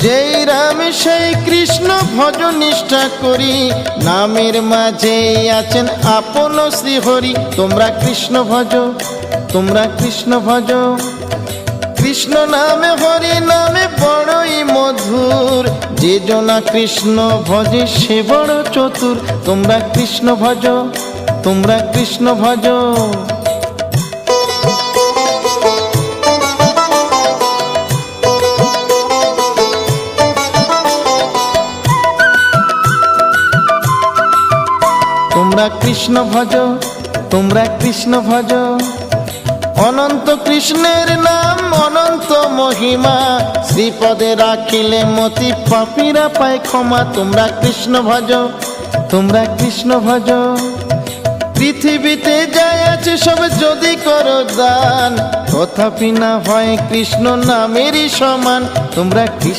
যেই রাম সেই কৃষ্ণ ভজ নিষ্ঠা করি, নামের মাঝে আছেন আপন শ্রীহরি। তোমরা কৃষ্ণ ভজ, তোমরা কৃষ্ণ ভজ। কৃষ্ণ নামে হরি নামে বড়ই মধুর, যে জনা কৃষ্ণ ভজে সে বড় চতুর। তোমরা কৃষ্ণ ভজ, তোমরা কৃষ্ণ ভজ। তোমরা কৃষ্ণ ভজ, তোমরা কৃষ্ণ ভজ। অনন্ত কৃষ্ণের নাম অনন্ত মহিমা, শ্রীপদে রাখিলে মতি পাপীরা পায় ক্ষমা। তোমরা কৃষ্ণ ভজ, তোমরা কৃষ্ণ ভজ। পৃথিবীতে যাই আছে সব যদি করো দান, তথাপি না হয় কৃষ্ণ নামেরই সমান। তোমরা কৃষ্ণ